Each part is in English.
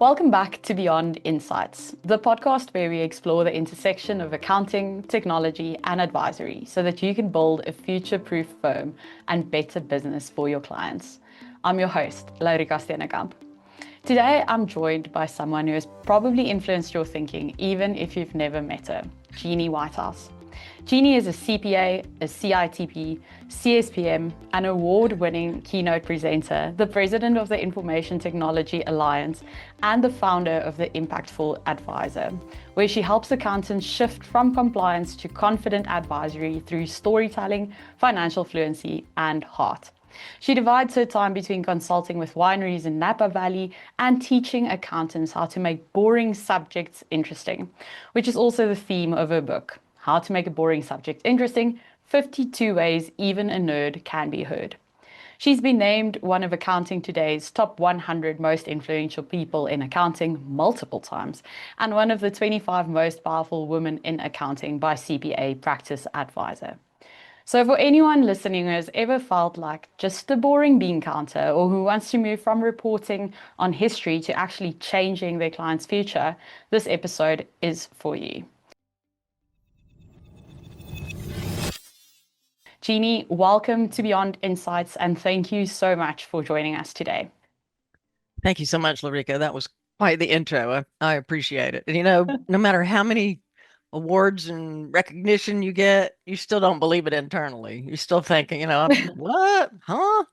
Welcome back to Beyond Insights, the podcast where we explore the intersection of accounting, technology, and advisory so that you can build a future-proof firm and better business for your clients. I'm your host, Laurika. Today, I'm joined by someone who has probably influenced your thinking, even if you've never met her, Geni Whitehouse. Geni is a CPA, a CITP, CSPM, an award-winning keynote presenter, the president of the Information Technology Alliance, and the founder of the Impactful Advisor, where she helps accountants shift from compliance to confident advisory through storytelling, financial fluency, and heart. She divides her time between consulting with wineries in Napa Valley and teaching accountants how to make boring subjects interesting, which is also the theme of her book, How to Make a Boring Subject Interesting, 52 Ways Even a Nerd Can Be Heard. She's been named one of Accounting Today's top 100 most influential people in accounting multiple times, and one of the 25 most powerful women in accounting by CPA Practice Advisor. So for anyone listening who has ever felt like just a boring bean counter or who wants to move from reporting on history to actually changing their client's future, this episode is for you. Geni, welcome to Beyond Insights, and thank you so much for joining us today. Thank you so much, Laurika. That was quite the intro. I appreciate it. And no matter how many awards and recognition you get, you still don't believe it internally. You're still thinking, what? Huh?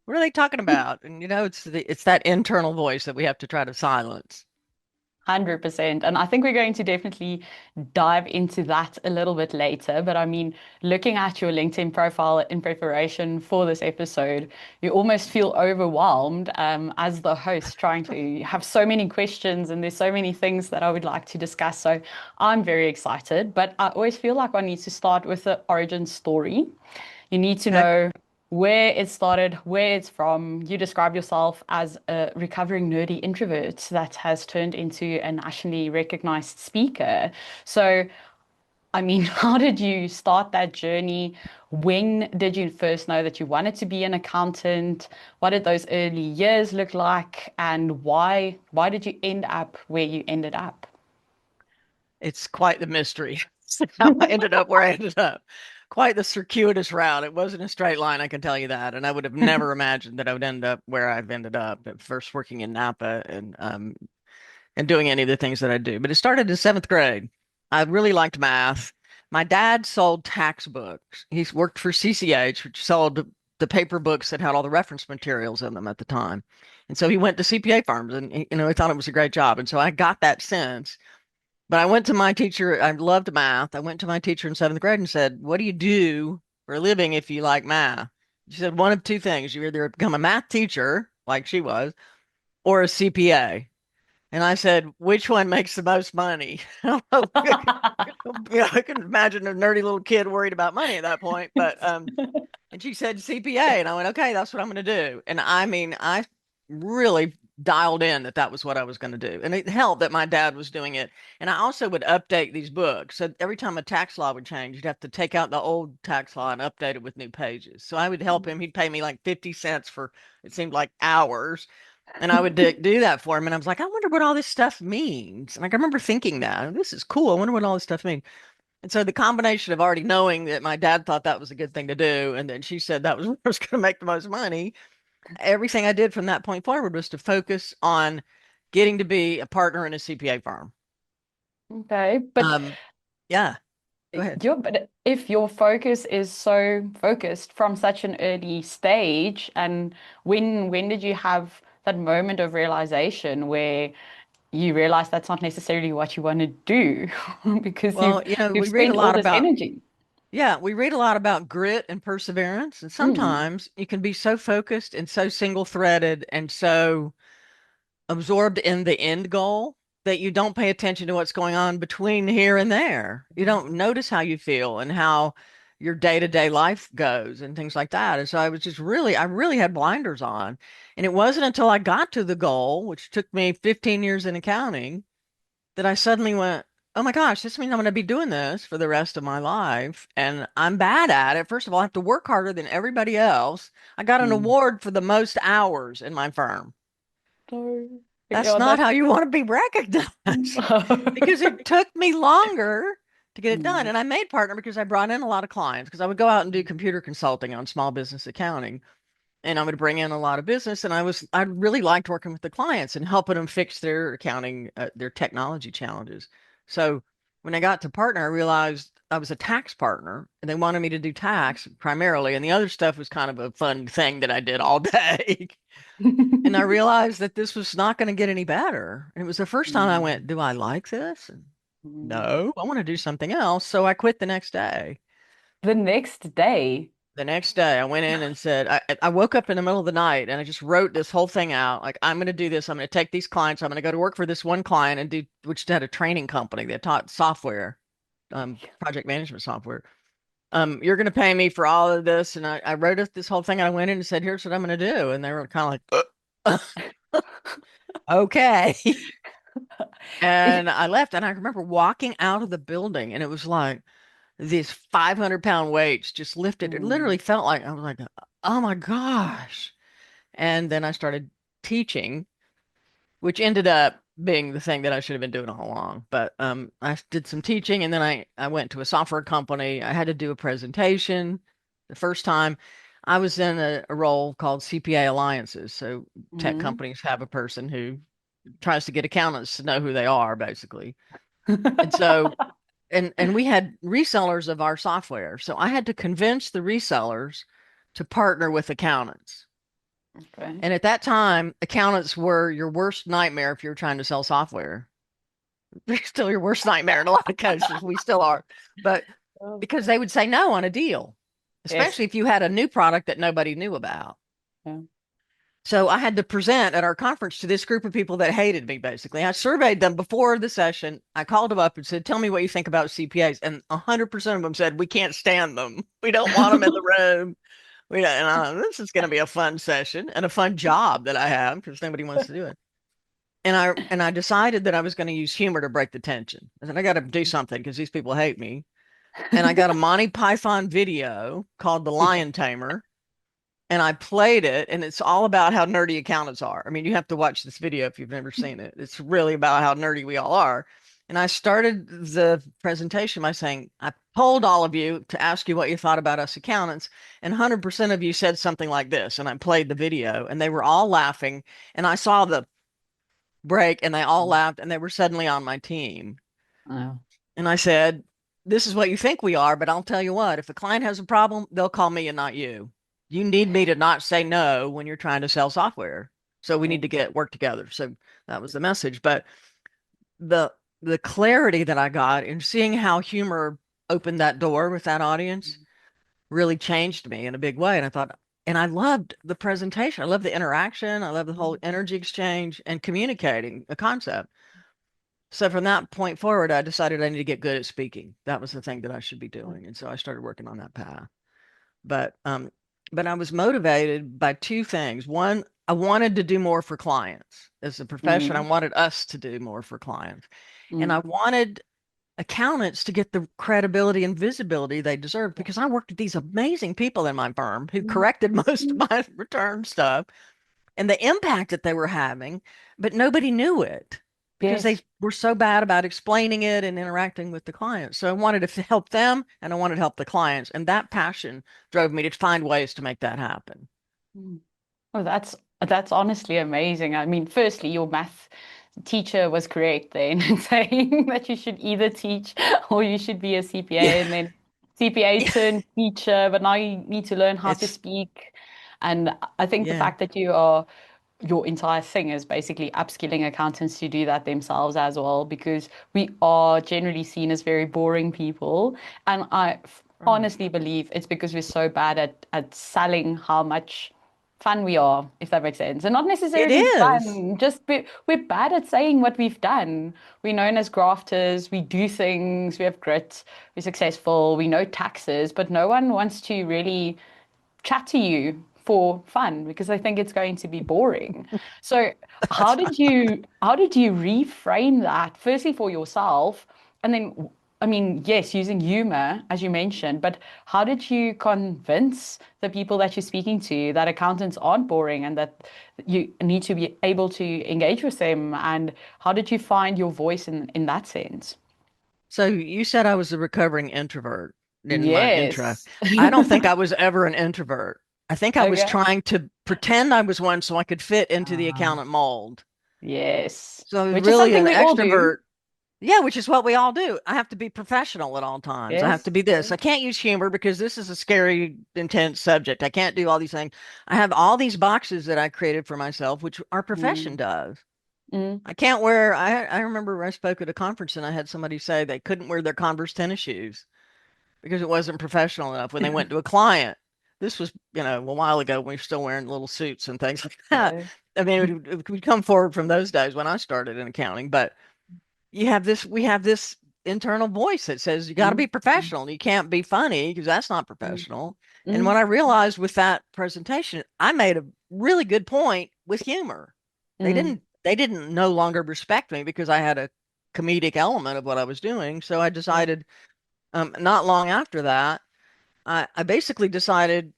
What are they talking about? And it's that internal voice that we have to try to silence. 100%. And I think we're going to definitely dive into that a little bit later. But I mean, looking at your LinkedIn profile in preparation for this episode, you almost feel overwhelmed as the host, trying to have so many questions, and there's so many things that I would like to discuss. So I'm very excited. But I always feel like I need to start with the origin story. You need to Okay. know where it started, where it's from. You describe yourself as a recovering nerdy introvert that has turned into a nationally recognized speaker. So, I mean, how did you start that journey? When did you first know that you wanted to be an accountant? What did those early years look like? And why did you end up where you ended up? It's quite the mystery. How I ended up where I ended up. Quite the circuitous route. It wasn't a straight line, I can tell you that. And I would have never imagined that I would end up where I've ended up at first working in Napa and doing any of the things that I do. But it started in seventh grade. I really liked math. My dad sold tax books. He's worked for CCH, which sold the paper books that had all the reference materials in them at the time. And so he went to CPA firms and he thought it was a great job. And so I got that sense. But I went to my teacher. I loved math. I went to my teacher in seventh grade and said, "What do you do for a living if you like math?" She said, "One of two things. You either become a math teacher, like she was, or a CPA." And I said, "Which one makes the most money?" I can imagine a nerdy little kid worried about money at that point. But and she said CPA, and I went, "Okay, that's what I'm going to do." And I mean, I really dialed in that that was what I was going to do, and it helped that my dad was doing it. And I also would update these books. So every time a tax law would change, you'd have to take out the old tax law and update it with new pages. So I would help him. He'd pay me like 50 cents for it seemed like hours and I would do that for him. And I was like, I wonder what all this stuff means. Like, I remember thinking that this is cool. I wonder what all this stuff means. And so the combination of already knowing that my dad thought that was a good thing to do, and then she said that was where I was going to make the most money, everything I did from that point forward was to focus on getting to be a partner in a CPA firm. Okay, but Yeah, go ahead. but if your focus is so focused from such an early stage, and when did you have that moment of realization where you realize that's not necessarily what you want to do because Well, you've we read a spent all lot this about, energy. yeah, we read a lot about grit and perseverance. And Mm, sometimes you can be so focused and so single-threaded and so absorbed in the end goal that you don't pay attention to what's going on between here and there. You don't notice how you feel and how your day-to-day life goes and things like that. And so I really had blinders on. And it wasn't until I got to the goal, which took me 15 years in accounting, that I suddenly went, oh my gosh, this means I'm going to be doing this for the rest of my life. And I'm bad at it. First of all, I have to work harder than everybody else. I got an mm. award for the most hours in my firm. No. That's Yeah, not how you want to be recognized because it took me longer to get it done. Mm. And I made partner because I brought in a lot of clients because I would go out and do computer consulting on small business accounting and I would bring in a lot of business. And I really liked working with the clients and helping them fix their accounting, their technology challenges. So when I got to partner, I realized I was a tax partner and they wanted me to do tax primarily. And the other stuff was kind of a fun thing that I did all day. And I realized that this was not going to get any better. And it was the first time I went, Mm. do I like this? And Mm. no, I want to do something else. So I quit the next day. The next day. The next day, I went in and said, I woke up in the middle of the night and I just wrote this whole thing out. Like, I'm going to do this. I'm going to take these clients. I'm going to go to work for this one client and do, which had a training company that taught software, project management software. You're going to pay me for all of this. And I wrote up this whole thing. And I went in and said, here's what I'm going to do. And they were kind of like, okay. And I left. And I remember walking out of the building and it was like, these 500-pound weights just lifted. It Mm. literally felt like I was like, oh my gosh. And then I started teaching, which ended up being the thing that I should have been doing all along. But I did some teaching and then I went to a software company. I had to do a presentation the first time. I was in a role called CPA Alliances. So tech Mm. companies have a person who tries to get accountants to know who they are, basically. And so and we had resellers of our software. So I had to convince the resellers to partner with accountants. Okay. And at that time, accountants were your worst nightmare if you were trying to sell software. They're still your worst nightmare in a lot of cases. We still are. But Oh. because they would say no on a deal, Yes. especially if you had a new product that nobody knew about. Yeah. So I had to present at our conference to this group of people that hated me, basically. I surveyed them before the session. I called them up and said, tell me what you think about CPAs. And 100% of them said, we can't stand them. We don't want them in the room. We don't, and this is going to be a fun session and a fun job that I have because nobody wants to do it. And I decided that I was going to use humor to break the tension. I said, I got to do something because these people hate me. And I got a Monty Python video called The Lion Tamer and I played it, and it's all about how nerdy accountants are. I mean, you have to watch this video if you've never seen it. It's really about how nerdy we all are. And I started the presentation by saying, I polled all of you to ask you what you thought about us accountants, and 100% of you said something like this. And I played the video, and they were all laughing. And I saw the break, and they all laughed, and they were suddenly on my team. Oh. And I said, this is what you think we are, but I'll tell you what, if a client has a problem, they'll call me and not you. You need me to not say no when you're trying to sell software. So we Yeah. need to get work together. So that was the message. But the the clarity that I got in seeing how humor opened that door with that audience really changed me in a big way. And I thought, and I loved the presentation. I loved the interaction. I loved the whole energy exchange and communicating a concept. So from that point forward, I decided I need to get good at speaking. That was the thing that I should be doing. And so I started working on that path. But but I was motivated by two things. One, I wanted to do more for clients. As a profession, I Mm. wanted us to do more for clients. And Mm. I wanted accountants to get the credibility and visibility they deserve because I worked with these amazing people in my firm who Mm. corrected most of my return stuff and the impact that they were having, but nobody knew it because they Yes. were so bad about explaining it and interacting with the clients. So I wanted to help them and I wanted to help the clients. And that passion drove me to find ways to make that happen. Mm. Oh, that's honestly amazing. I mean, firstly, your math teacher was correct then in saying that you should either teach or you should be a Yeah. CPA, and then CPA Yeah. turned teacher, but now you need to learn how to It's, speak. And I think the yeah, fact that your entire thing is basically upskilling accountants to do that themselves as well, because we are generally seen as very boring people. And right. honestly believe it's because we're so bad at selling how much fun we are, if that makes sense. And not It necessarily is. fun, just we're bad at saying what we've done. We're known as grafters, we do things, we have grit, we're successful, we know taxes, but no one wants to really chat to you for fun because I think it's going to be boring. So That's how did you reframe that firstly for yourself, and then I mean, yes, using humor, as you mentioned, but how did you convince the people that you're speaking to that accountants aren't boring and that you need to be able to engage with them? And how did you find your voice in that sense? So you said I was a recovering introvert in my intro. Yes. I don't think I was ever an introvert. I think I was Okay. trying to pretend I was one so I could fit into the Ah, accountant mold. yes. So I was Which is really something an we all do. extrovert. Yeah, which is what we all do. I have to be professional at all times. I have Yes. to be this. I Yes. can't use humor because this is a scary, intense subject. I can't do all these things. I have all these boxes that I created for myself, which our profession Mm, does. mm, I can't wear, I remember I spoke at a conference and I had somebody say they couldn't wear their Converse tennis shoes because it wasn't professional enough when they went to a client. This was, a while ago when we were still wearing little suits and things like that. yeah. I mean, it would come forward from those days when I started in accounting, but we have this internal voice that says you got to Mm, be professional. You can't be funny because that's not mm, professional. And mm, what I realized with that presentation, I made a really good point with humor. mm, They didn't no longer respect me because I had a comedic element of what I was doing. So I yeah. decided, not long after that, I basically decided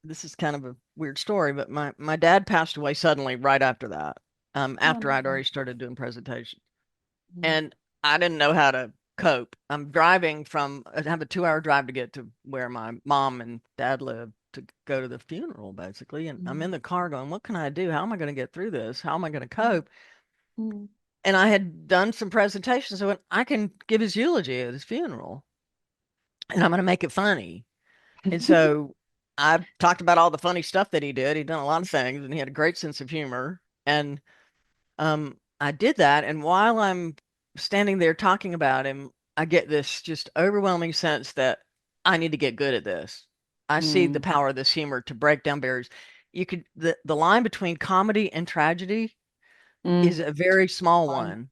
this is kind of a weird story, but my dad passed away suddenly right after that, Oh after I'd no. already started doing presentations. Mm, And I didn't know how to cope. I'm driving from, I have a 2 hour drive to get to where my mom and dad live to go to the funeral, basically. And I'm in mm, the car going, what can I do? How am I going to get through this? How am I going to mm, cope? mm, And I had done some presentations. So I can give his eulogy at his funeral and I'm going to make it funny. And so I talked about all the funny stuff that he did. He'd done a lot of things and he had a great sense of humor. And I did that, and while I'm standing there talking about him, I get this just overwhelming sense that I need to get good at this. I see the mm, power of this humor to break down barriers. The line between comedy and tragedy mm. is a very small Fine. one.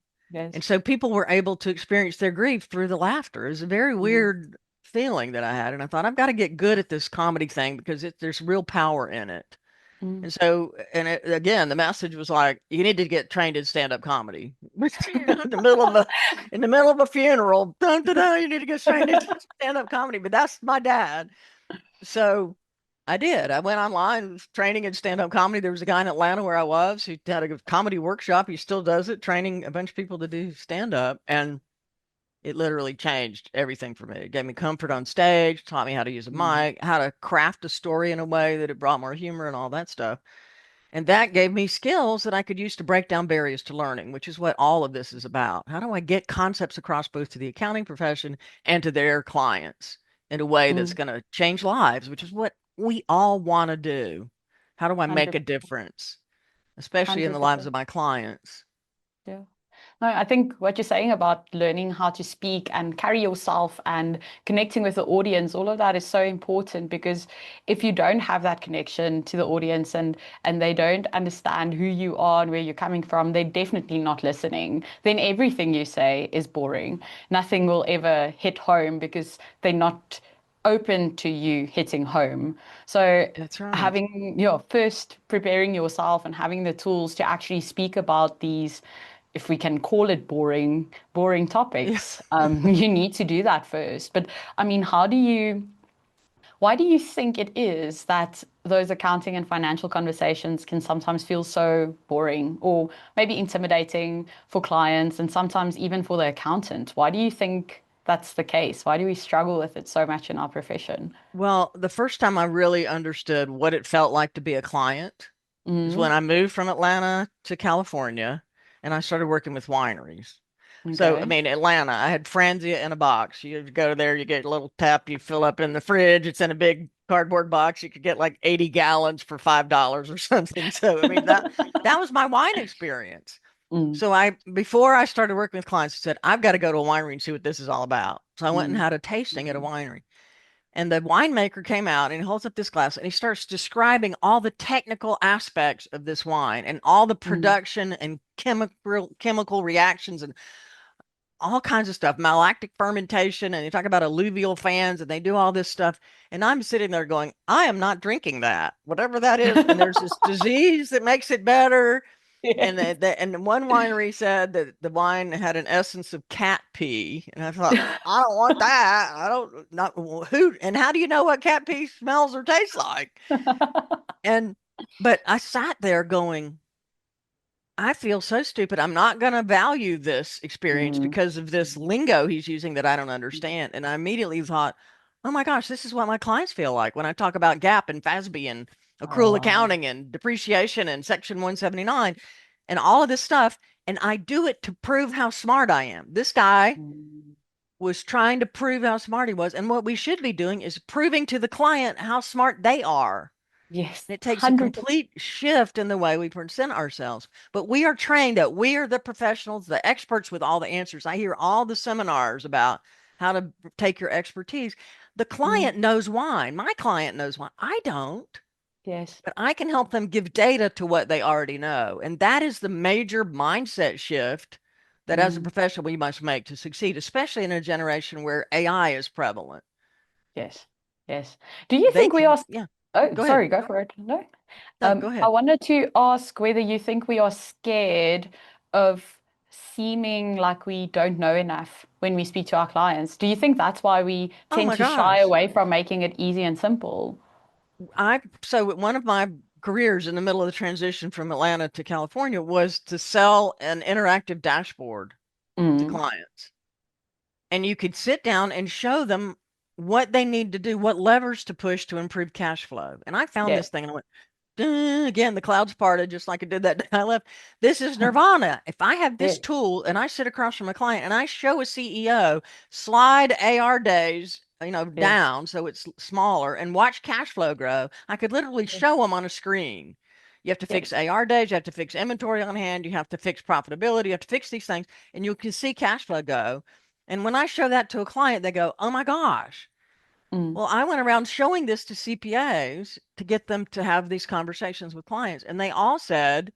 And Yes. so people were able to experience their grief through the laughter. It was a very Mm, weird feeling that I had. And I thought, I've got to get good at this comedy thing because there's real power in it. mm. And so, again, the message was like, you need to get trained in stand-up comedy. In the middle of a funeral, dun, dun, dun, you need to get trained in stand-up comedy. But that's my dad. So I did. I went online, was training in stand-up comedy. There was a guy in Atlanta where I was who had a comedy workshop. He still does it, training a bunch of people to do stand-up. And it literally changed everything for me. It gave me comfort on stage, taught me how to use a Mm, mic, how to craft a story in a way that it brought more humor and all that stuff. And that gave me skills that I could use to break down barriers to learning, which is what all of this is about. How do I get concepts across both to the accounting profession and to their clients in a way that's mm. going to change lives, which is what we all want to do? How do I make a 100%. difference, especially in the lives 100%. of my clients? Yeah. No, I think what you're saying about learning how to speak and carry yourself and connecting with the audience, all of that is so important because if you don't have that connection to the audience and they don't understand who you are and where you're coming from, they're definitely not listening. Then everything you say is boring. Nothing will ever hit home because they're not open to you hitting home. So That's right. having, first preparing yourself and having the tools to actually speak about these, if we can call it boring Yeah. topics, you need to do that first. But I mean, why do you think it is that those accounting and financial conversations can sometimes feel so boring or maybe intimidating for clients and sometimes even for the accountant? Why do you think that's the case? Why do we struggle with it so much in our profession? Well, the first time I really understood what it felt like to be a client is when Mm, I moved from Atlanta to California and I started working with wineries. So, I okay. mean, Atlanta, I had Franzia in a box. You go there, you get a little tap, you fill up in the fridge. It's in a big cardboard box. You could get like 80 gallons for $5 or something. So, I mean, that was my wine experience. Mm, So before I started working with clients, I said, I've got to go to a winery and see what this is all about. So I went and mm, had a tasting at a mm, winery. And the winemaker came out and he holds up this glass and he starts describing all the technical aspects of this wine and all the mm, production and chemical reactions and all kinds of stuff, malactic fermentation, and they talk about alluvial fans and they do all this stuff. And I'm sitting there going, I am not drinking that, whatever that is. And there's this disease that makes it better. And Yes. and one winery said that the wine had an essence of cat pee, and I thought, I don't want that. I don't not who and how do you know what cat pee smells or tastes like? And but I sat there going, I feel so stupid. I'm not going to value this experience Mm. because of this lingo he's using that I don't understand. And I immediately thought, oh my gosh, this is what my clients feel like when I talk about GAAP and FASB and accrual Oh, accounting and depreciation and Section 179 and all of this stuff. And I do it to prove how smart I am. This guy mm. was trying to prove how smart he was. And what we should be doing is proving to the client how smart they are. Yes, It takes a 100%. complete shift in the way we present ourselves. But we are trained that we are the professionals, the experts with all the answers. I hear all the seminars about how to take your expertise. The Mm. client knows why. My client knows why. I don't, Yes. but I can help them give data to what they already know. And that is the major mindset shift that as a Mm. professional we must make to succeed, especially in a generation where AI is prevalent. Yes. Yes. Do you They think we can, are? yeah, Oh, go ahead. sorry, go for it. No. No, go I ahead. wanted to ask whether you think we are scared of seeming like we don't know enough when we speak to our clients. Do you think that's why we Oh tend my to shy gosh. away from making it easy and simple? So one of my careers in the middle of the transition from Atlanta to California was to sell an interactive dashboard to Mm. clients. And you could sit down and show them what they need to do, what levers to push to improve cash flow. And I found Yes. this thing and I went, again, the clouds parted just like it did that day I left. This is nirvana. If I have this Yes. tool and I sit across from a client and I show a CEO slide AR days, Yes. down so it's smaller and watch cash flow grow, I could literally Yes. show them on a screen. You have to fix Yes. AR days, you have to fix inventory on hand, you have to fix profitability, you have to fix these things, and you can see cash flow go. And when I show that to a client, they go, oh my gosh, Mm. well, I went around showing this to CPAs to get them to have these conversations with clients. And they all said,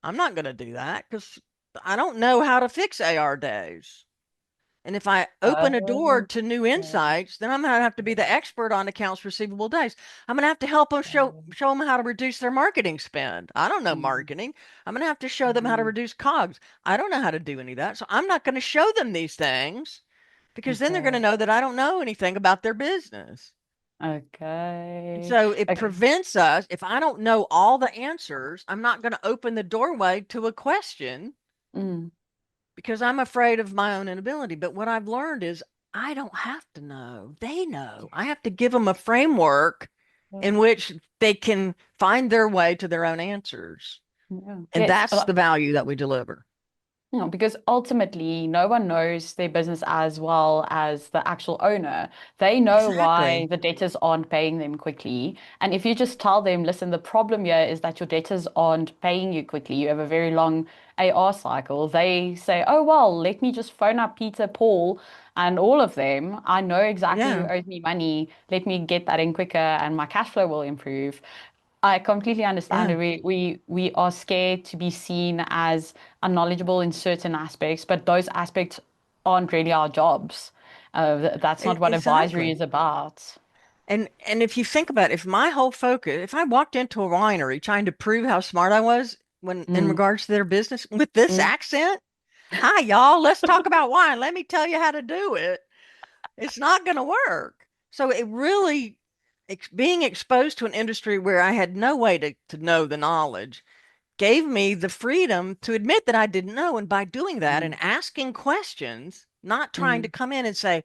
I'm not going to do that because I don't know how to fix AR days. And if I open a door Oh, to new okay. insights, then I'm going to have to be the expert on accounts receivable days. I'm going to have to help them show them how to reduce their marketing spend. I don't know Mm. marketing. I'm going to have to show them how to Mm. reduce COGS. I don't know how to do any of that. So I'm not going to show them these things because then they're going to Okay. know that I don't know anything about their business. And Okay. so it Okay. prevents us, if I don't know all the answers, I'm not going to open the doorway to a question Mm. because I'm afraid of my own inability. But what I've learned is I don't have to know. They know. I have to give them a framework Yeah. in which they can find their way to their own answers. Yeah. And Yes. that's the value that we deliver. No, because ultimately, no one knows their business as well as the actual owner. They know why Exactly. the debtors aren't paying them quickly. And if you just tell them, listen, the problem here is that your debtors aren't paying you quickly, you have a very long AR cycle, they say, oh, well, let me just phone up Peter, Paul, and all of them. I know exactly who Yeah. owes me money. Let me get that in quicker, and my cash flow will improve. I completely understand Yeah. it. We are scared to be seen as unknowledgeable in certain aspects, but those aspects aren't really our jobs. That's not what advisory Exactly. is about. And if you think about it, if my whole focus, if I walked into a winery trying to prove how smart I was when in Mm, regards to their business with this mm, accent, hi y'all, let's talk about wine. Let me tell you how to do it. It's not going to work. So it really being exposed to an industry where I had no way to know the knowledge gave me the freedom to admit that I didn't know. And by doing that and mm, asking questions, not trying to mm, come in and say,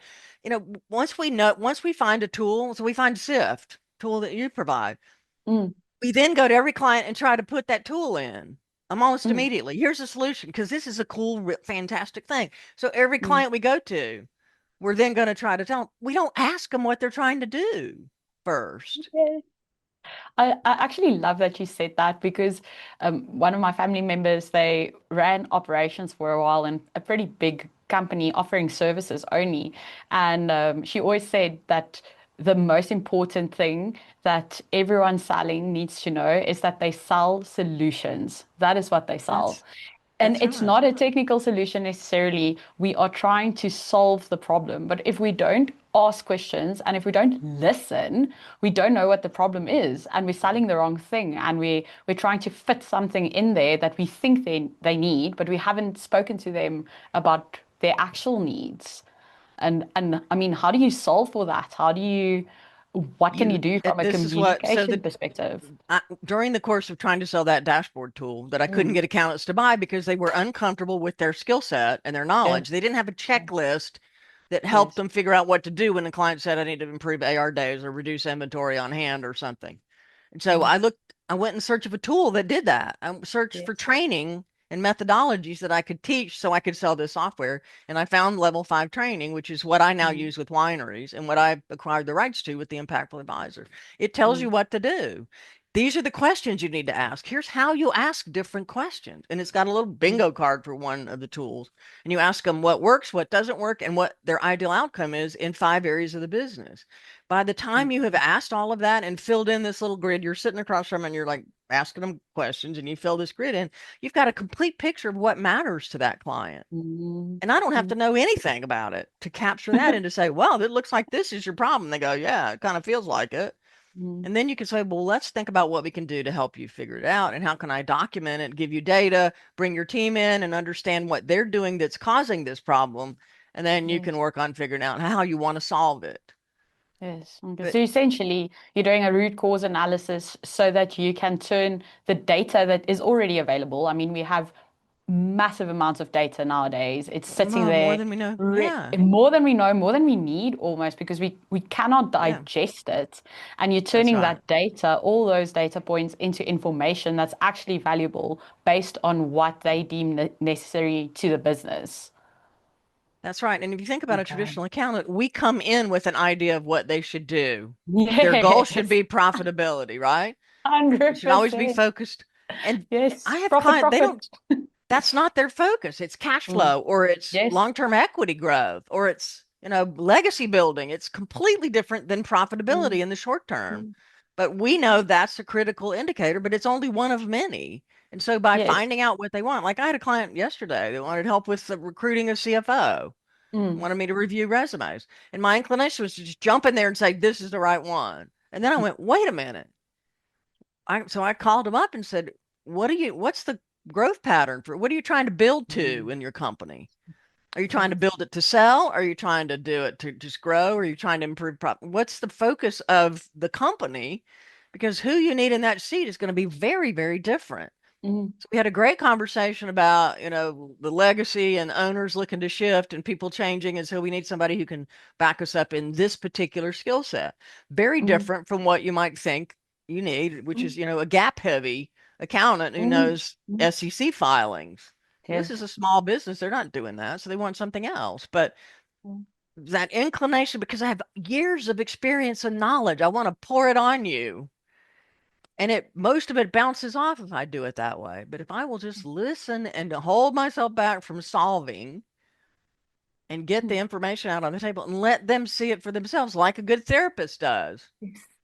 once we find a tool, so we find SIFT tool that you provide, mm, we then go to every client and try to put that tool in. Almost mm, immediately. Here's a solution because this is a cool, fantastic thing. So every mm. client we go to, we're then going to try to tell them. We don't ask them what they're trying to do first. Yeah. I actually love that you said that because one of my family members, they ran operations for a while in a pretty big company offering services only. And she always said that the most important thing that everyone selling needs to know is that they sell solutions. That is what they sell. That's And that's it's right. not a technical solution necessarily. We are trying to solve the problem. But if we don't ask questions, and if we don't listen, we don't know what the problem is, and we're selling the wrong thing, and we're trying to fit something in there that we think they need, but we haven't spoken to them about their actual needs. And I mean, how do you solve for that? What can you do from a This is what, so communication perspective? during the course of trying to sell that dashboard tool that I couldn't Mm, get accountants to buy because they were uncomfortable with their skill set and their knowledge. They yes, didn't have a checklist that helped yes. them figure out what to do when the client said, I need to improve AR days or reduce inventory on hand or something. And so Mm, I went in search of a tool that did that. I searched for yes. training and methodologies that I could teach so I could sell this software. And I found level 5 training, which is what I now Mm, use with wineries and what I acquired the rights to with the Impactful Advisor. It tells you mm, what to do. These are the questions you need to ask. Here's how you ask different questions. And it's got a little mm, bingo card for one of the tools. And you ask them what works, what doesn't work, and what their ideal outcome is in 5 areas of the business. By the time mm, you have asked all of that and filled in this little grid, you're sitting across from them and you're like asking them questions and you fill this grid in, you've got a complete picture of what matters to that client. mm, And I don't have mm, to know anything about it to capture that and to say, well, it looks like this is your problem. They go, yeah, it kind of feels like it. mm, And then you can say, well, let's think about what we can do to help you figure it out. And how can I document it, give you data, bring your team in and understand what they're doing that's causing this problem. And then you can yes. work on figuring out how you want to solve it. Yes. Okay. But So essentially, you're doing a root cause analysis so that you can turn the data that is already available. I mean, we have massive amounts of data nowadays. It's sitting more there than we know. Yeah. more than we know, more than we need almost, because we cannot Yeah. digest it. And you're That's turning right. that data, all those data points, into information that's actually valuable based on what they deem necessary to the business. That's right. And if you think about a Okay. traditional accountant, we come in with an idea of what they should do. Their goal should Yes. be profitability, right? It should always be 100%. focused. And I Yes. have Profit, clients, they don't, profit. that's not their focus. It's cash Mm. flow or it's Yes. long-term equity growth or it's, legacy building. It's completely different than profitability Mm, in the short term. mm, But we know that's a critical indicator, but it's only one of many. And so by yes. finding out what they want, like I had a client yesterday that wanted help with the recruiting of CFO, Mm, wanted me to review resumes. And my inclination was to just jump in there and say, this is the right one. And then I went, wait a minute. So I called him up and said, what's the growth pattern for, what are you trying to build to mm, in your company? Are you trying to yes. build it to sell? Are you trying to do it to just grow? Are you trying to improve profit? What's the focus of the company? Because who you need in that seat is going to be very, very different. Mm, So we had a great conversation about, the legacy and owners looking to shift and people changing. And so we need somebody who can back us up in this particular skill set. Very mm, different from what you might think you need, which mm, is, a gap heavy accountant who mm, knows mm, SEC filings. This is yes. a small business. They're not doing that. So they want something else. But Mm, that inclination, because I have years of experience and knowledge, I want to pour it on you. And most of it bounces off if I do it that way. But if I will just listen and to hold myself back from solving and get the mm, information out on the table and let them see it for themselves, like a good therapist does.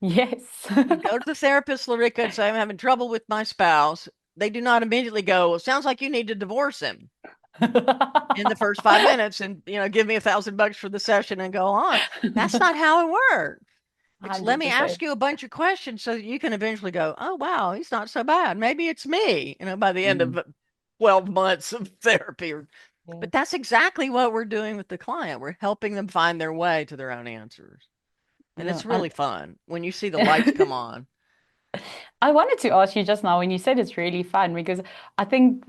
yes. You go to the therapist, Laurika, and say, I'm having trouble with my spouse. They do not immediately go, well, sounds like you need to divorce him in the first 5 minutes and, give me $1,000 for the session and go on. That's not how it works. It's let me ask 100%. you a bunch of questions so that you can eventually go, oh, wow, he's not so bad. Maybe it's me, by the end Mm, of 12 months of therapy. But yes. that's exactly what we're doing with the client. We're helping them find their way to their own answers. And No, it's really fun when you see the lights come on. I wanted to ask you just now when you said it's really fun because I think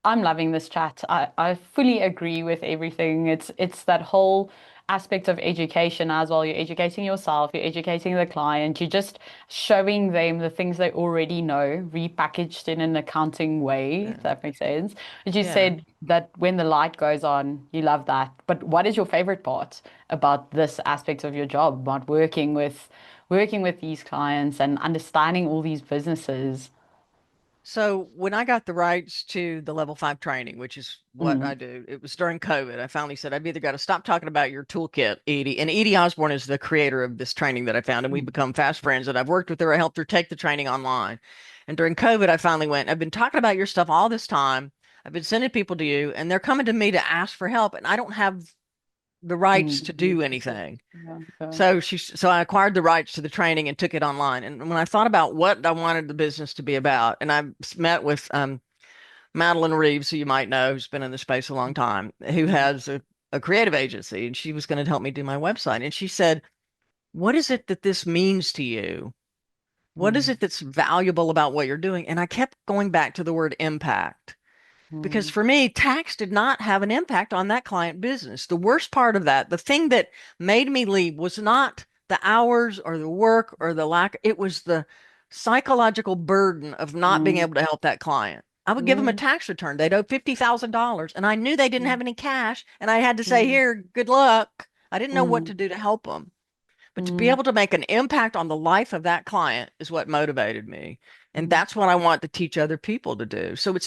I'm loving this chat. I fully agree with everything. It's that whole aspect of education as well. You're educating yourself, you're educating the client, you're just showing them the things they already know, repackaged in an accounting way, if Yeah. that makes sense. As you Yeah. said that when the light goes on, you love that. But what is your favorite part about this aspect of your job, about working with these clients and understanding all these businesses? So when I got the rights to the level 5 training, which is what I Mm, do, it was during COVID. I finally said, I've either got to stop talking about your toolkit, Edie. And Edie Osborne is the creator of this training that I found, and we've mm, become fast friends. And I've worked with her. I helped her take the training online. And during COVID, I finally went, I've been talking about your stuff all this time. I've been sending people to you, and they're coming to me to ask for help. And I don't have the rights to Mm. do anything. Yeah, yeah. So I acquired the rights to the training and took it online. And when I thought about what I wanted the business to be about, and I met with Madeline Reeves, who you might know, who's been in the space a long time, who Mm. has a creative agency, and she was going to help me do my website. And she said, "What is it that this means to you? What is Mm. it that's valuable about what you're doing?" And I kept going back to the word impact. Because Mm. for me, tax did not have an impact on that client business. The worst part of that, the thing that made me leave was not the hours or the work or the lack, it was the psychological burden of not being Mm. able to help that client. I would give them a Mm. tax return. They'd owe $50,000 and I knew they didn't Mm. have any cash and I had to say, Mm. here, good luck. I didn't know what Mm. to do to help them. But to be Mm. able to make an impact on the life of that client is what motivated me. And Mm. that's what I want to teach other people to do. So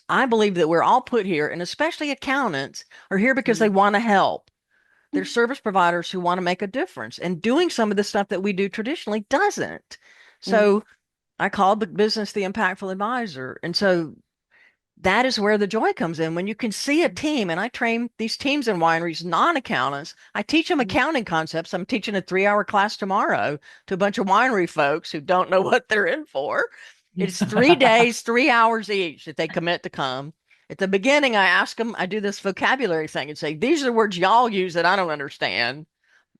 I believe that we're all put here, and especially accountants are here because they Mm. want to help. They're service providers who want to make a difference. And doing some of the stuff that we do traditionally doesn't. Mm. So I called the business the impactful advisor. And so that is where the joy comes in when you can see a team. And I train these teams in wineries, non-accountants. I teach them Mm. accounting concepts. I'm teaching a 3 hour class tomorrow to a bunch of winery folks who don't know what they're in for. It's 3 days, 3 hours each that they commit to come. At the beginning, I ask them, I do this vocabulary thing and say, these are the words y'all use that I don't understand,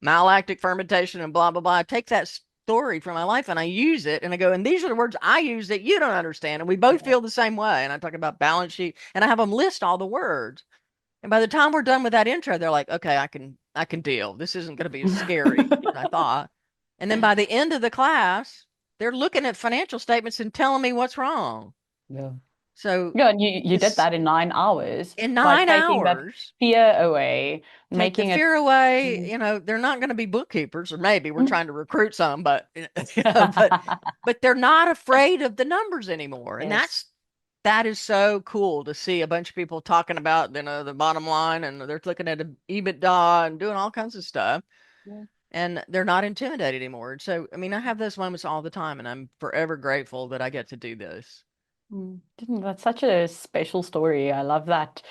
malactic fermentation and blah blah blah. I take that story from my life and I use it and I go, and these are the words I use that you don't understand. And we both Yeah. feel the same way. And I talk about balance sheet and I have them list all the words. And by the time we're done with that intro, they're like, okay, I can deal. This isn't going to be as scary as I thought. And then by the end of the class, they're looking at financial statements and telling me what's wrong. Yeah. So Yeah, and you did it's that in 9 hours in by nine taking that hours. fear away, Take the making it. fear away. Mm. They're not going to be bookkeepers, or maybe we're Mm. trying to recruit some, but but they're not afraid of the numbers anymore. And Yes. that is so cool to see a bunch of people talking about, the bottom line, and they're looking at EBITDA and doing all kinds of stuff, Yeah. and they're not intimidated anymore. So, I mean, I have those moments all the time, and I'm forever grateful that I get to do this. Mm. That's such a special story. I love that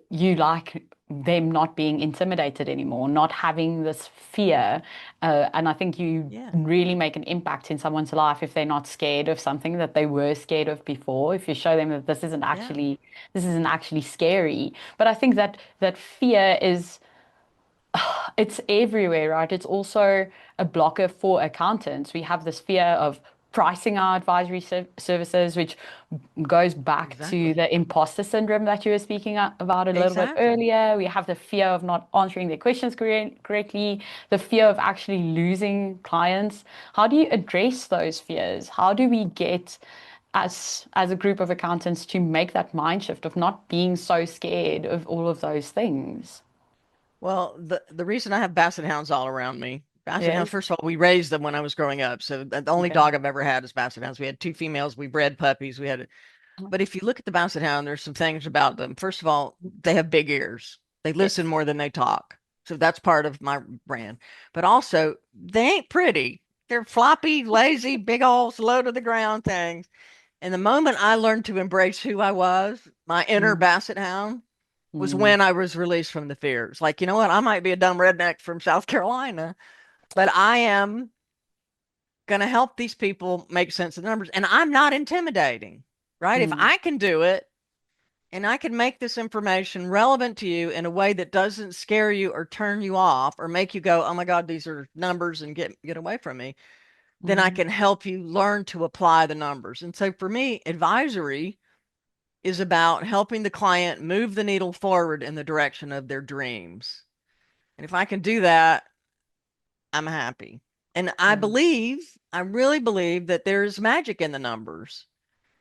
you like them not being intimidated anymore, not having this fear. And I think you Yeah, really make an impact in someone's life if they're not scared of something that they were scared of before. If you show them that yeah, this isn't actually scary. But I think that fear is it's everywhere, right? It's also a blocker for accountants. We have this fear of pricing our advisory services, which goes back to exactly, the imposter syndrome that you were speaking about a little bit exactly. earlier. We have the fear of not answering their questions correctly, the fear of actually losing clients. How do you address those fears? How do we get as a group of accountants to make that mind shift of not being so scared of all of those things? Well, the reason I have basset hounds all around me, basset hounds, Yes. first of all, we raised them when I was growing up. So the only Okay. dog I've ever had is basset hounds. We had two females, we bred puppies. But if you look at the basset hound, there's some things about them. First of all, they have big ears. They listen Yes. more than they talk. So that's part of my brand. But also, they ain't pretty. They're floppy, lazy, big old slow to the ground things. And the moment I learned to embrace who I was, my inner Mm. basset hound, was Mm. when I was released from the fears. Like, you know what? I might be a dumb redneck from South Carolina, but I am going to help these people make sense of the numbers. And I'm not intimidating, right? If Mm. I can do it and I can make this information relevant to you in a way that doesn't scare you or turn you off or make you go, oh my God, these are numbers and get away from me, then I Mm. can help you learn to apply the numbers. And so for me, advisory is about helping the client move the needle forward in the direction of their dreams. And if I can do that, I'm happy. And Yeah. I really believe that there's magic in the numbers.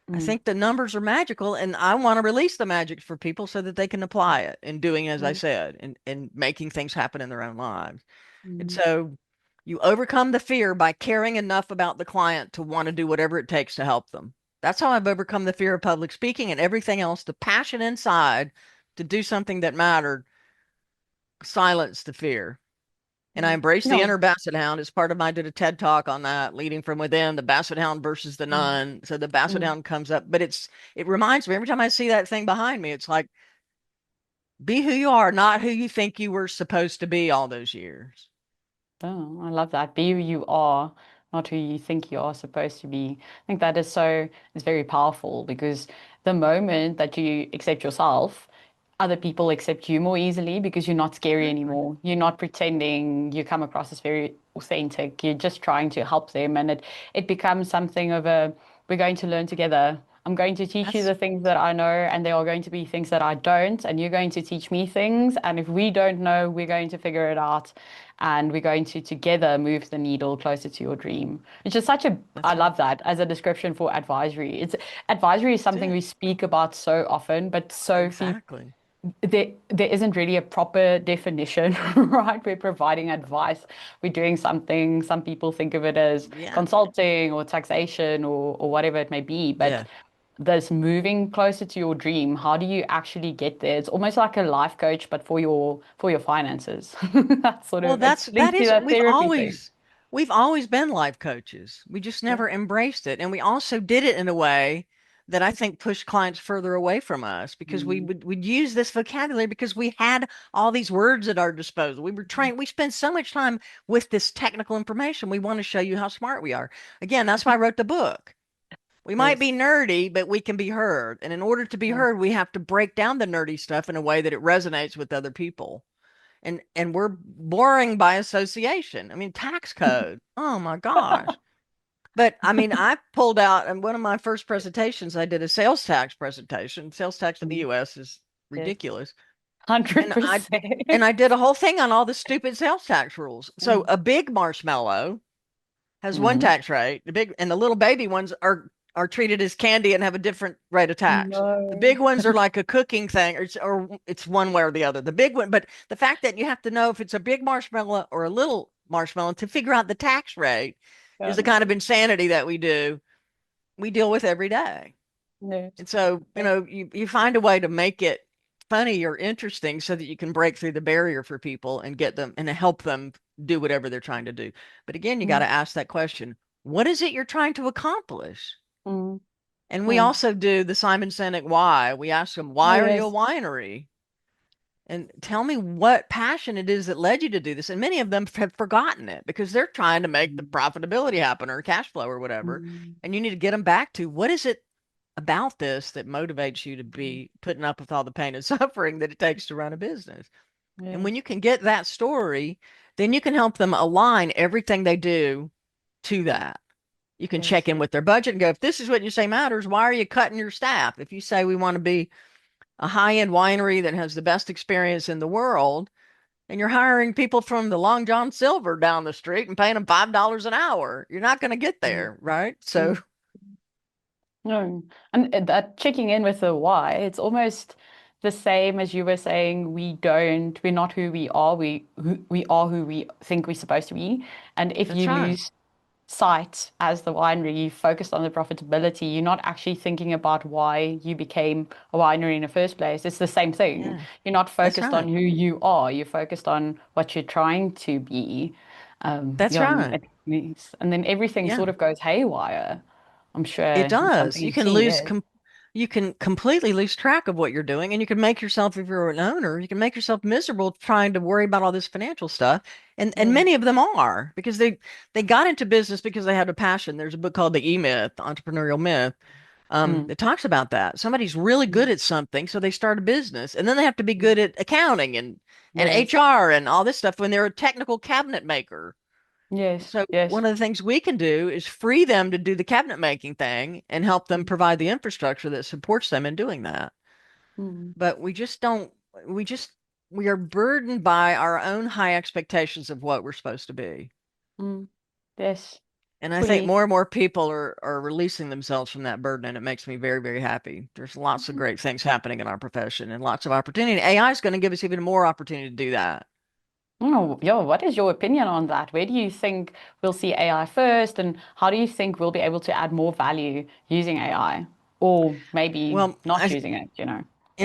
I Mm. think the numbers are magical, and I want to release the magic for people so that they can apply it in doing, as I Mm. said, and making things happen in their own lives. And Mm. so you overcome the fear by caring enough about the client to want to do whatever it takes to help them. That's how I've overcome the fear of public speaking and everything else. The passion inside to do something that mattered silenced the fear. And I Mm. embraced the Yeah. inner basset hound as part of my, I did a TED talk on that, leading from within, the basset hound versus the Mm. nun. So the basset Mm. hound comes up, but it reminds me every time I see that thing behind me, it's like Be who you are, not who you think you were supposed to be all those years. Oh, I love that. Be who you are, not who you think you are supposed to be. I think that is very powerful because the moment that you accept yourself, other people accept you more easily because you're not scary Exactly. anymore. You're not pretending. You come across as very authentic. You're just trying to help them, and it becomes something of a we're going to learn together. I'm going to teach you That's the things that I know, and there are going to be things that I don't, and you're going to teach me things. And if we don't know, we're going to figure it out, and we're going to together move the needle closer to your dream. It's just I that's right. love that as a description for advisory. Advisory is That's something it. we speak about so often, but so few Exactly. there isn't really a proper definition, right? We're providing advice, we're doing something. Some people think of it as Yeah. consulting or taxation or whatever it may be, but Yeah. this moving closer to your dream, how do you actually get there? It's almost like a life coach, but for your finances. That's sort Well, of it's that linked to is that therapy thing. we've always been life coaches. We just Yeah. never embraced it. And we also did it in a way that I think pushed clients further away from us because Mm. we'd use this vocabulary because we had all these words at our disposal. We were trained, we spend so much time with this technical information. We want to show you how smart we are. Again, that's why I wrote the book. We might be Yes. nerdy, but we can be heard. And in order to be Yeah. heard, we have to break down the nerdy stuff in a way that it resonates with other people. And we're boring by association. I mean, tax code. Oh my gosh. But I mean, I pulled out in one of my first presentations, I did a sales tax presentation. Sales tax in the Mm. US is Yes. ridiculous. And I 100%. and I did a whole thing on all the stupid sales tax rules. So Mm. a big marshmallow has one Mm. tax rate. The big and the little baby ones are treated as candy and have a different rate of tax. The No. big ones are like a cooking thing, or it's one way or the other. The big one, but the fact that you have to know if it's a big marshmallow or a little marshmallow to figure out the tax rate is Yeah. the kind of insanity that we deal with every day. Yes. And so, you find a way to make it funny or interesting so that you can break through the barrier for people and get them and help them do whatever they're trying to do. But again, you got Mm. to ask that question. What is it you're trying to accomplish? Mm. And we Mm. also do the Simon Sinek why. We ask them, Oh, why are you a yes. winery? And tell me what passion it is that led you to do this. And many of them have forgotten it because they're trying to make the Mm. profitability happen or cash flow or whatever. Mm. And you need to get them back to what is it about this that motivates you to be putting up with all the pain and suffering that it takes to run a business. And when Yes. you can get that story, then you can help them align everything they do to that. You can check Yes. in with their budget and go, if this is what you say matters, why are you cutting your staff? If you say we want to be a high-end winery that has the best experience in the world, and you're hiring people from the Long John Silver down the street and paying them $5 an hour, you're not going to get Mm. there, right? So, Mm. No. And that checking in with the why, it's almost the same as you were saying, we're not who we are. We are who we think we're supposed to be. And if that's you right. lose sight as the winery, you focused on the profitability, you're not actually thinking about why you became a winery in the first place. It's the same thing. Yeah, You're not that's focused on right. who you are, you're focused on what you're trying to be. That's right. And then everything Yeah. sort of goes haywire. I'm It sure it's does. something you've seen, yes. You can completely lose track of what you're doing, and you can make yourself, if you're an owner, you can make yourself miserable trying to worry about all this financial stuff. And Yeah. many of them are because they got into business because they had a passion. There's a book called The E-Myth, The Entrepreneurial Myth. Mm. That talks about that. Somebody's really good Mm. at something, so they start a business, and then they have to be Mm. good at accounting and Yes. HR and all this stuff when they're a technical cabinet maker. Yes. So Yes. one of the things we can do is free them to do the cabinet making thing and help them Mm. provide the infrastructure that supports them in doing that. Mm. But we just don't, we just, we are burdened by our own high expectations of what we're supposed to be. Mm. Yes. And I think Fully. more and more people are releasing themselves from that burden, and it makes me very, very happy. There's lots of great things happening in our profession and lots of opportunity. AI is going to give us even more opportunity to do that. Oh, yo, what is your opinion on that? Where do you think we'll see AI first, and how do you think we'll be able to add more value using AI, or maybe Well, not using it, you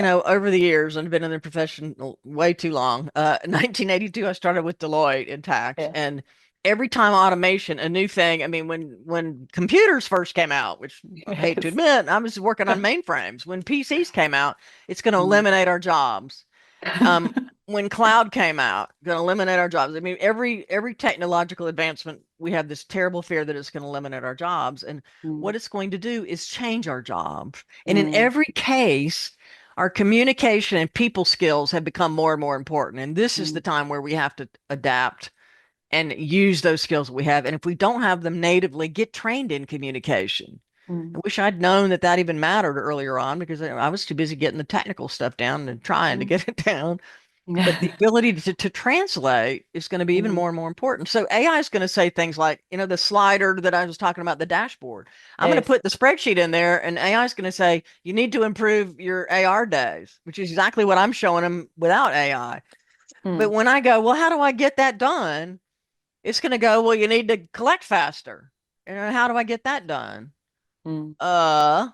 know? over the years, I've been in the profession way too long. 1982, I started with Deloitte in tax, Yeah. and every time automation, a new thing. I mean, when computers first came out, which I hate to Yes. admit, I was working on mainframes. When PCs came out, it's going to Mm. eliminate our jobs. Um, when cloud came out, going to eliminate our jobs. I mean, every technological advancement, we have this terrible fear that it's going to eliminate our jobs. And Mm, what it's going to do is change our jobs. And in mm, every case, our communication and people skills have become more and more important. And this is the mm, time where we have to adapt and use those skills that we have. And if we don't have them natively, get trained in communication. I mm, wish I'd known that that even mattered earlier on because I was too busy getting the technical stuff down and trying to mm. get it down. But the ability to translate is going to be even Mm, more and more important. So AI is going to say things like, the slider that I was talking about, the dashboard. I'm going to yes. put the spreadsheet in there, and AI is going to say, you need to improve your AR days, which is exactly what I'm showing them without AI. But Mm, when I go, well, how do I get that done? It's going to go, well, you need to collect faster. And how do I get that done? mm, Uh,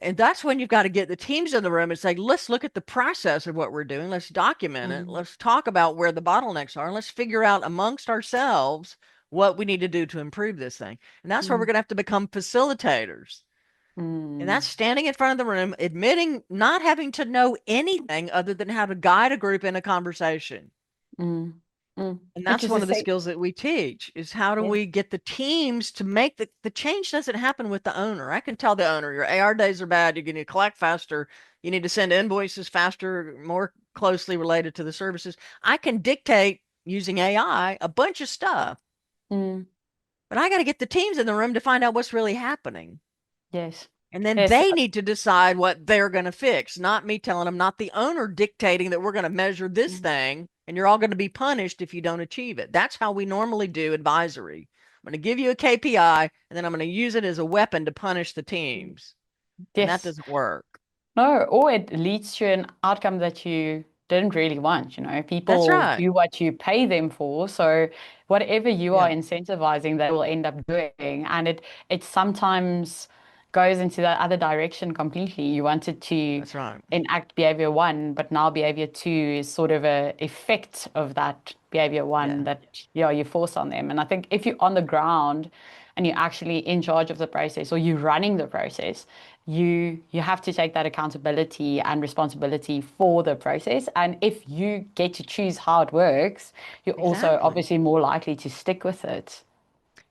And that's when you've got to get the teams in the room and say, let's look at the process of what we're doing. Let's document it. mm, Let's talk about where the bottlenecks are. And let's figure out amongst ourselves what we need to do to improve this thing. And that's where we're mm, going to have to become facilitators. And that's mm, standing in front of the room, admitting not having to know anything other than how to guide a group in a conversation. mm, mm. And Which that's is the one of the same. skills that we teach is how do Yes. we get the teams to make the change doesn't happen with the owner. I can tell the owner your AR days are bad. You need to collect faster. You need to send invoices faster, more closely related to the services. I can dictate using AI a bunch of stuff, Mm, but I got to get the teams in the room to find out what's really happening. yes. And then Yes. they need to decide what they're going to fix, not me telling them, not the owner dictating that we're going to measure this Mm, thing and you're all going to be punished if you don't achieve it. That's how we normally do advisory. I'm going to give you a KPI and then I'm going to use it as a weapon to punish the mm. teams. And that Yes. doesn't work. No, or it leads to an outcome that you didn't really want. That's People right. do what you pay them for. So whatever you are Yeah, incentivizing, they will end up doing. And it sometimes goes into the other direction completely. You wanted to that's right. enact behavior one, but now behavior two is sort of a effect of that behavior one Yeah, that you force on them. And I think if you're on the ground and you're actually in charge of the process or you're running the process, you have to take that accountability and responsibility for the process. And if you get to choose how it works, you're also exactly. obviously more likely to stick with it.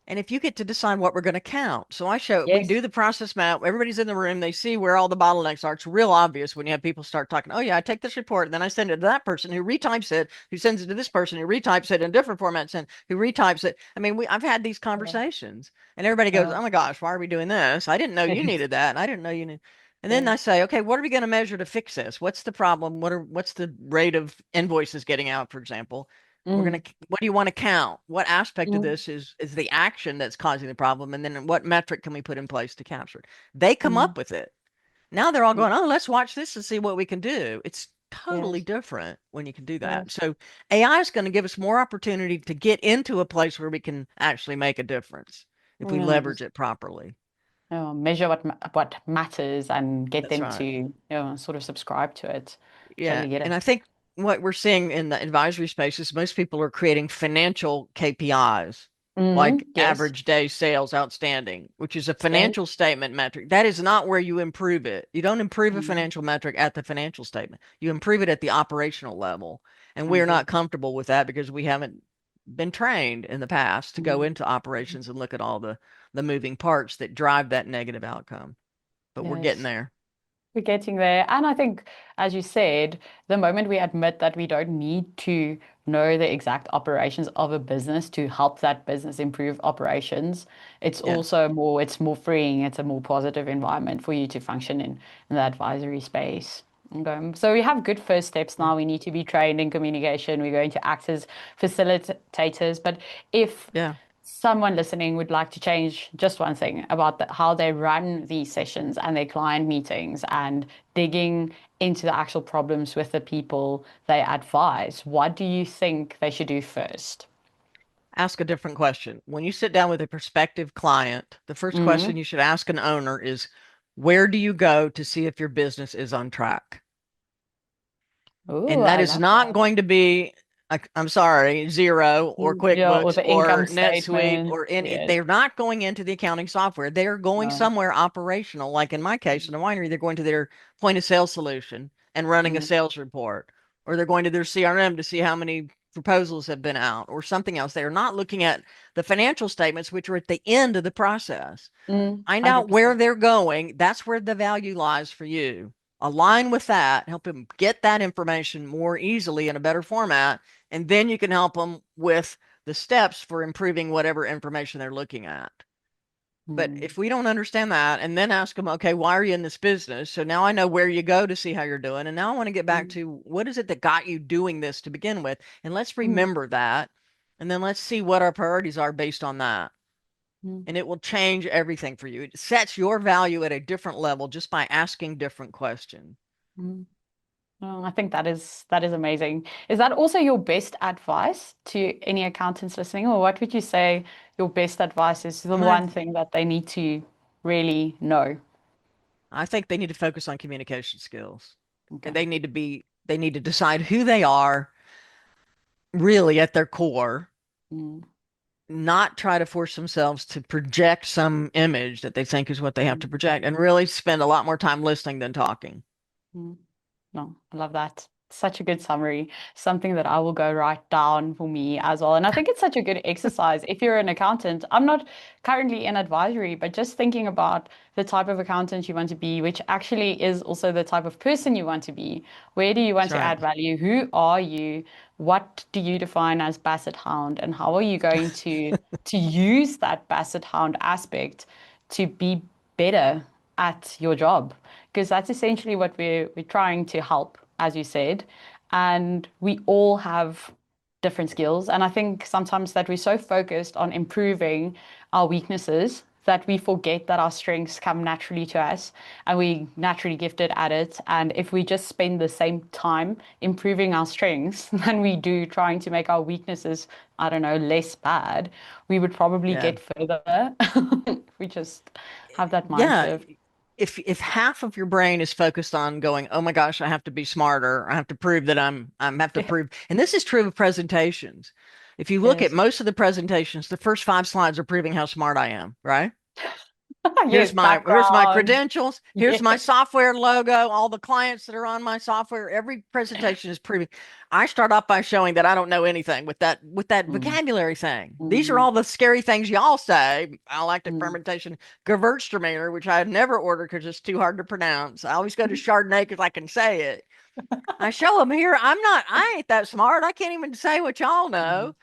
And if you get to decide what we're going to count. So we Yes. do the process map. Everybody's in the room. They see where all the bottlenecks are. It's real obvious when you have people start talking. Oh, yeah, I take this report. And then I send it to that person who retypes it, who sends it to this person who retypes it in a different format, and who retypes it. I mean, I've had these Yeah. conversations and everybody goes, Yeah. oh my gosh, why are we doing this? I didn't know you Yes. needed that. And I didn't know you need. And then I Yes. say, okay, what are we going to measure to fix this? What's the problem? What's the rate of invoices getting out, for example? Mm, What do you want to count? What aspect of mm, this is the action that's causing the problem? And then what metric can we put in place to capture it? They come mm, up with it. Now they're all mm. going, oh, let's watch this and see what we can do. It's totally Yes. different when you can do that. Yes. So AI is going to give us more opportunity to get into a place where we can actually make a difference if we Yeah. leverage it properly. Measure what matters and get That's them right. to sort of subscribe to it. Yeah. Totally get And it. I think what we're seeing in the advisory space is most people are creating financial KPIs, Mm, like yes. average day sales outstanding, which is a Yes. financial statement metric. That is not where you improve it. You don't improve a Mm, financial metric at the financial statement. You improve it at the operational level. And I we're agree. not comfortable with that because we haven't been trained in the past to go Mm, into operations and look at all the moving parts that drive that negative outcome. But we're getting yes. there. We're getting there. And I think, as you said, the moment we admit that we don't need to know the exact operations of a business to help that business improve operations, Yeah. it's more freeing. It's a more positive environment for you to function in the advisory space. Okay. So we have good first steps Yeah. now. We need to be trained in communication. We're going to act as facilitators. But if Yeah. someone listening would like to change just one thing about how they run these sessions and their client meetings and digging into the actual problems with the people they advise, what do you think they should do first? Ask a different question. When you sit down with a prospective client, the first question Mm. you should ask an owner is, where do you go to see if your business is on track? Oh, And that I is love not that. going to be, I'm sorry, Zero or Yeah, or QuickBooks the income or NetSuite statement. or any, Yes. they're not going into the accounting software. They are going No. somewhere operational. Like in my case, in a winery, they're going to their point of sale solution and running a Mm, sales report or they're going to their CRM to see how many proposals have been out or something else. They are not looking at the financial statements, which are at the end of the process. Find out where 100%. they're going. That's where the value lies for you. Align with that, help them get that information more easily in a better format, and then you can help them with the steps for improving whatever information they're looking at. But Mm, if we don't understand that and then ask them, okay, why are you in this business? So now I know where you go to see how you're doing. And now I want to get back mm, to what is it that got you doing this to begin with? And let's mm, remember that. And then let's see what our priorities are based on that. mm, And it will change everything for you. It sets your value at a different level just by asking different questions. mm. Oh, I think that is amazing. Is that also your best advice to any accountants listening, or what would you say your best advice is, the I, one thing that they need to really know? I think they need to focus on communication skills. And Okay. they need to decide who they are really at their core, Mm, not try to force themselves to project some image that they think is what they have to mm, project, and really spend a lot more time listening than talking. mm. No, I love that. Such a good summary. Something that I will go write down for me as well. And I think it's such a good exercise. If you're an accountant, I'm not currently in advisory, but just thinking about the type of accountant you want to be, which actually is also the type of person you want to be. Where do you want That's to right. add value? Who are you? What do you define as Basset Hound? And how are you going to use that Basset Hound aspect to be better at your job? Because that's essentially what we're trying to help, as you said. And we all have different skills. And I think sometimes that we're so focused on improving our weaknesses that we forget that our strengths come naturally to us and we naturally gifted at it. And if we just spend the same time improving our strengths than we do trying to make our weaknesses, I don't know, less bad, we would probably Yeah. get further. We just have that Yeah. mindset. If half of your brain is focused on going, oh my gosh, I have to be smarter, I have to prove that I'm have to prove, and this is true of presentations. If you look at Yes. most of the presentations, the first 5 slides are proving how smart I am, right? Yes, Here's my background. credentials, here's my Yes. software logo, all the clients that are on my software. Every presentation is proving. I start off by showing that I don't know anything with that Mm, vocabulary thing. These are mm, all the scary things y'all say. I like the mm. fermentation Gewürztraminer, which I never order because it's too hard to pronounce. I always go to Chardonnay because I can say it. I show them here. I ain't that smart. I can't even say what y'all know.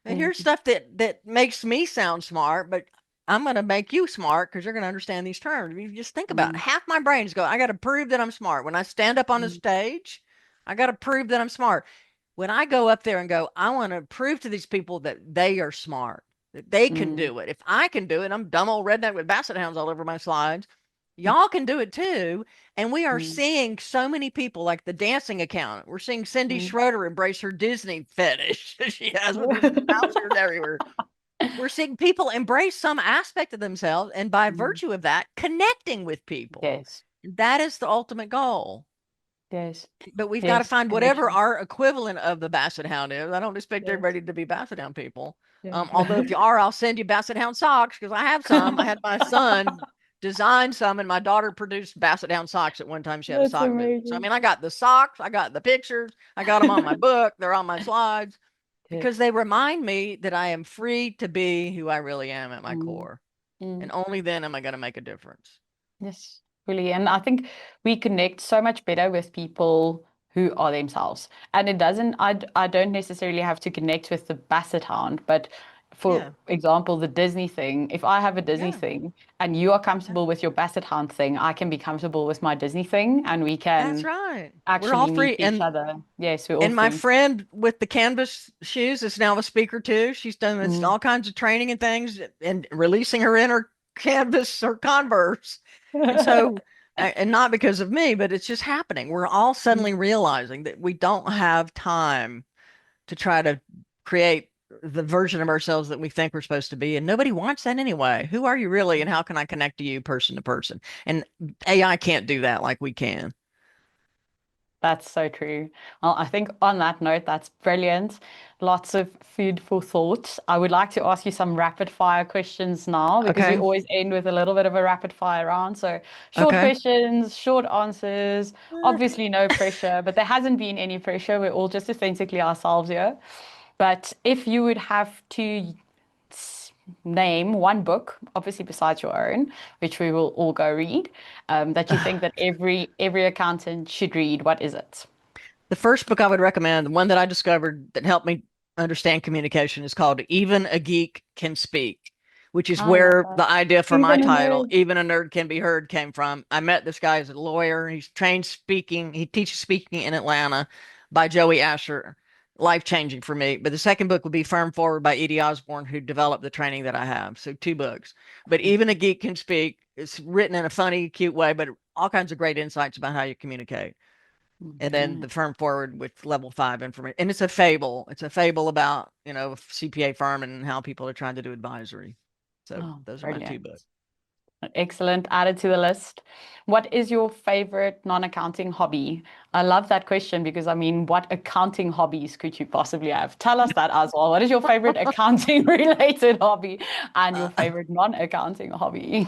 Mm, And here's mm, stuff that makes me sound smart, but I'm going to make you smart because you're going to understand these terms. You just think about it. mm, Half my brain is going, I got to prove that I'm smart. When I stand up on the mm, stage, I got to prove that I'm smart. When I go up there and go, I want to prove to these people that they are smart, that they can mm, do it. If I can do it, I'm dumb old redneck with basset hounds all over my slides. Y'all can do it too. And we are mm, seeing so many people like the dancing accountant. We're seeing Cindy mm. Schroeder embrace her Disney fetish that she has with her mouse ears everywhere. We're seeing people embrace some aspect of themselves and by Mm. virtue of that, connecting with people. Yes, That is the ultimate goal. yes, But we've got to yes, find whatever connection. our equivalent of the basset hound is. I don't expect Yes, everybody to be basset hound people. yes. Although if you are, I'll send you basset hound socks because I have some. I had my son design some, and my daughter produced basset hound socks at one time. She had a That's sock business. So, I amazing. mean, I got the socks, I got the pictures, I got them on my book. They're on my slides because Yes. they remind me that I am free to be who I really am at my Mm, core. And mm. only then am I going to make a difference. Yes, really. And I think we connect so much better with people who are themselves. And it doesn't, I don't necessarily have to connect with the Basset Hound, but for Yeah. example, the Disney thing, if I have a Disney Yeah. thing and you are Yeah. comfortable with your Basset Hound thing, I can be comfortable with my Disney thing and we That's can right. We're all actually meet free. each other. Yes, we're all And my free. friend with the canvas shoes is now a speaker too. She's done this, Mm. all kinds of training and things and releasing her inner canvas or converse. And so, and not because of me, but it's just happening. We're all suddenly realizing that we don't have time to try to create the version of ourselves that we think we're supposed to be. And nobody wants that anyway. Who are you really? And how can I connect to you person to person? And AI can't do that like we can. That's so true. Well, I think on that note, that's brilliant. Lots of food for thought. I would like to ask you some rapid fire questions now because we Okay. always end with a little bit of a rapid fire round. So short Okay. questions, short answers, obviously no pressure, but there hasn't been any pressure. We're all just authentically ourselves here. But if you would have to name one book, obviously besides your own, which we will all go read, that you think that every accountant should read, what is it? The first book I would recommend, the one that I discovered that helped me understand communication, is called Even a Geek Can Speak, which is I love where that. the idea for my Even a title, nerd. Even a Nerd Can Be Heard, came from. I met this guy as a lawyer. He's trained speaking, he teaches speaking in Atlanta by Joey Asher. Life changing for me. But the second book would be Firm Forward by Edie Osborne, who developed the training that I have. So two books. But Even a Geek Can Speak. It's written in a funny, cute way, but all kinds of great insights about how you communicate. And then Okay. the Firm Forward with level 5 information. And it's a fable. It's a fable about, a CPA firm and how people are trying to do advisory. So Oh, those are my two brilliant. books. Excellent. Added to the list. What is your favorite non-accounting hobby? I love that question because I mean, what accounting hobbies could you possibly have? Tell us that as well. What is your favorite accounting related hobby and your Uh, favorite non-accounting hobby?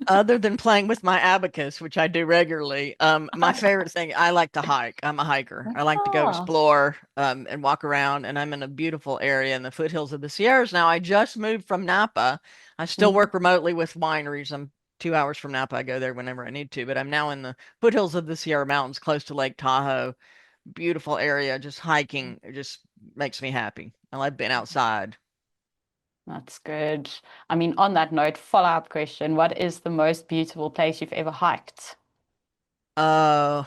Other than playing with my abacus, which I do regularly, my favorite thing, I like to hike. I'm a hiker. I like to go Ah. explore, and walk around, and I'm in a beautiful area in the foothills of the Sierras. Now, I just moved from Napa. I still Mhm. work remotely with wineries. I'm 2 hours from Napa. I go there whenever I need to, but I'm now in the foothills of the Sierra Mountains, close to Lake Tahoe. Beautiful area. Just hiking, it just makes me happy. I like being outside. That's good. I mean, on that note, follow-up question. What is the most beautiful place you've ever hiked? Uh,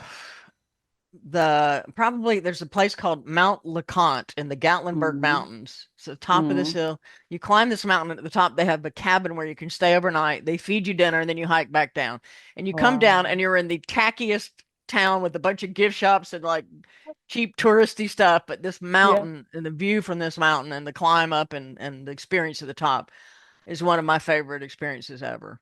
probably there's a place called Mount LeConte in the Gatlinburg Mm, Mountains. It's the top of this mm. hill. You climb this mountain, and at the top they have a cabin where you can stay overnight. They feed you dinner, and then you hike back down. And you come down, Wow. and you're in the tackiest town with a bunch of gift shops and like cheap touristy stuff. But this Yeah. mountain and the view from this mountain and the climb up and the experience at the top is one of my favorite experiences ever.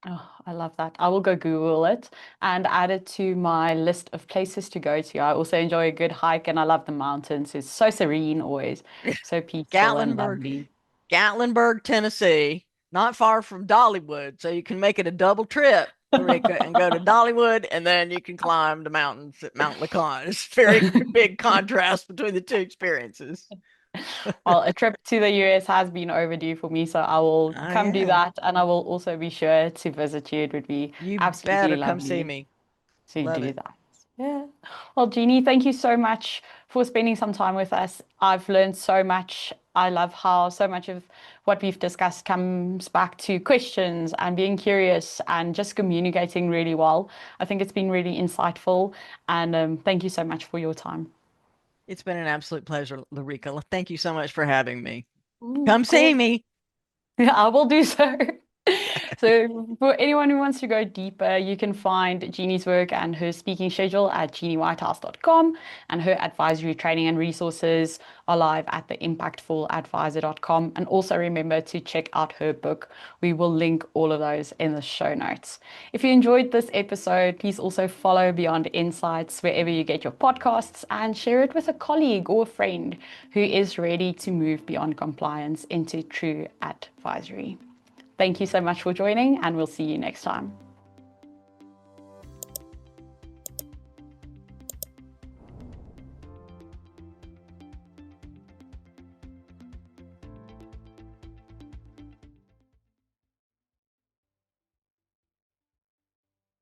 Oh, I love that. I will go Google it and add it to my list of places to go to. I also enjoy a good hike and I love the mountains. It's so serene always, so peaceful and Gatlinburg, lovely. Gatlinburg, Tennessee, not far from Dollywood. So you can make it a double trip, Laurika, and go to Dollywood, and then you can climb the mountains at Mount LeConte. It's a very big contrast between the two experiences. Well, a trip to the US has been overdue for me, so I will Oh, come do yeah. that and I will also be sure to visit you. It would be You absolutely better come see lovely me. to Love do it. that. Yeah. Well, Jeannie, thank you so much for spending some time with us. I've learned so much. I love how so much of what we've discussed comes back to questions and being curious and just communicating really well. I think it's been really insightful. And thank you so much for your time. It's been an absolute pleasure, Laurika. Thank you so much for having me. Come Of see course. me. I will do so. So, for anyone who wants to go deeper, you can find Jeannie's work and her speaking schedule at geniewhitehouse.com, and her advisory training and resources are live at theimpactfuladvisor.com. And also remember to check out her book. We will link all of those in the show notes. If you enjoyed this episode, please also follow Beyond Insights wherever you get your podcasts and share it with a colleague or a friend who is ready to move beyond compliance into true advisory. Thank you so much for joining, and we'll see you next time.